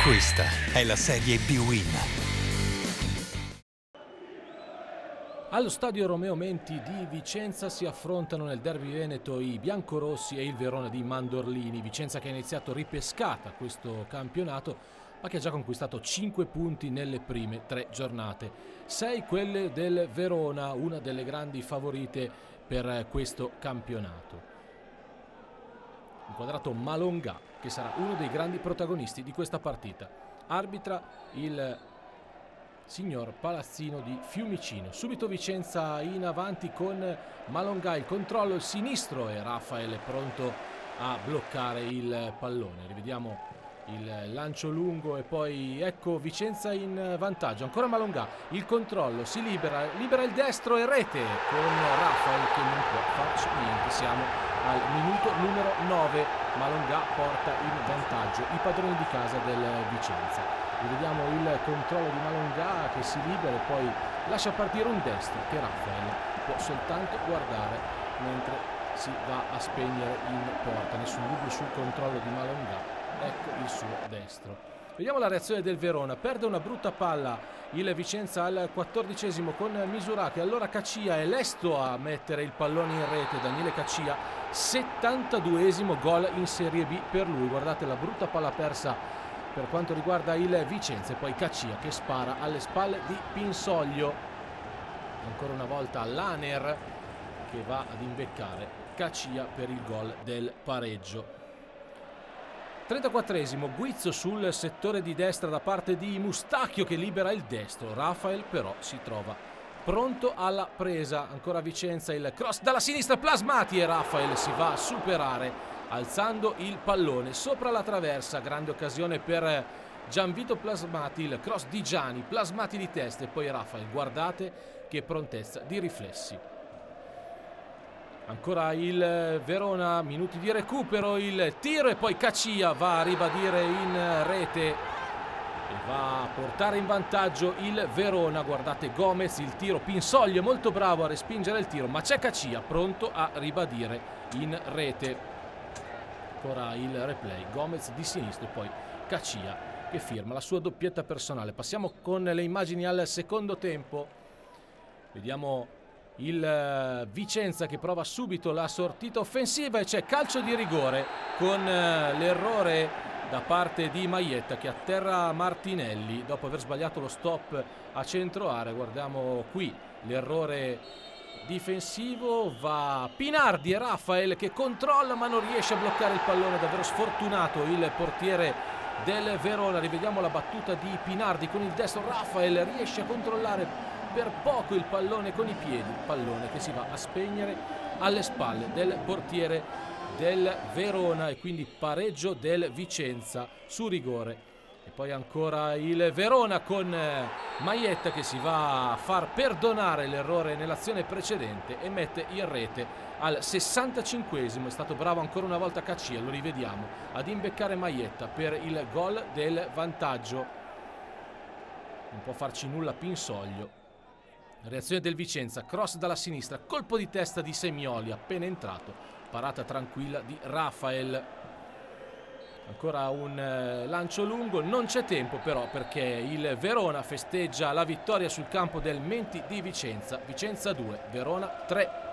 Questa è la Serie B-Win. Allo stadio Romeo Menti di Vicenza si affrontano nel derby veneto i biancorossi e il Verona di Mandorlini. Vicenza che ha iniziato ripescata questo campionato, ma che ha già conquistato 5 punti nelle prime 3 giornate. 6 quelle del Verona, una delle grandi favorite per questo campionato. Inquadrato Malongà, che sarà uno dei grandi protagonisti di questa partita. Arbitra il signor Palazzino di Fiumicino. Subito Vicenza in avanti con Malongà, il controllo, il sinistro, e Rafael pronto a bloccare il pallone. Rivediamo il lancio lungo e poi ecco Vicenza in vantaggio. Ancora Malongà, il controllo, si libera il destro e rete con Rafael che non può farci niente. Siamo al minuto numero 9. Malongà porta in vantaggio i padroni di casa del Vicenza. Rivediamo il controllo di Malongà che si libera e poi lascia partire un destro che Rafael può soltanto guardare mentre si va a spegnere in porta. Nessun dubbio sul controllo di Malongà. Ecco il suo destro. Vediamo la reazione del Verona. Perde una brutta palla il Vicenza al 14esimo con Misurà, che allora Caccia è lesto a mettere il pallone in rete. Daniele Caccia, 72esimo gol in Serie B per lui. Guardate la brutta palla persa per quanto riguarda il Vicenza, e poi Caccia che spara alle spalle di Pinsoglio. Ancora una volta Laner che va ad imbeccare Caccia per il gol del pareggio. 34esimo, Guizzo sul settore di destra da parte di Mustacchio che libera il destro. Rafael però si trova pronto alla presa. Ancora Vicenza, il cross dalla sinistra, Plasmati, e Rafael si va a superare alzando il pallone sopra la traversa. Grande occasione per Gianvito Plasmati, il cross di Gianni, Plasmati di testa e poi Rafael. Guardate che prontezza di riflessi. Ancora il Verona, minuti di recupero, il tiro e poi Caccia va a ribadire in rete e va a portare in vantaggio il Verona. Guardate Gomez, il tiro, Pinsoglio è molto bravo a respingere il tiro, ma c'è Caccia pronto a ribadire in rete. Ancora il replay, Gomez di sinistro e poi Caccia che firma la sua doppietta personale. Passiamo con le immagini al secondo tempo. Vediamo il Vicenza che prova subito la sortita offensiva e c'è calcio di rigore con l'errore da parte di Maietta che atterra Martinelli dopo aver sbagliato lo stop a centro area. Guardiamo qui l'errore difensivo, va Pinardi e Rafael che controlla ma non riesce a bloccare il pallone. Davvero sfortunato il portiere del Verona. Rivediamo la battuta di Pinardi con il destro. Rafael riesce a controllare per poco il pallone con i piedi, pallone che si va a spegnere alle spalle del portiere del Verona e quindi pareggio del Vicenza su rigore. E poi ancora il Verona con Maietta che si va a far perdonare l'errore nell'azione precedente e mette in rete al 65esimo. È stato bravo ancora una volta Caccia, lo rivediamo, ad imbeccare Maietta per il gol del vantaggio. Non può farci nulla Pinsoglio. Reazione del Vicenza, cross dalla sinistra, colpo di testa di Semioli appena entrato, parata tranquilla di Rafael. Ancora un lancio lungo, non c'è tempo però perché il Verona festeggia la vittoria sul campo del Menti di Vicenza. Vicenza 2, Verona 3.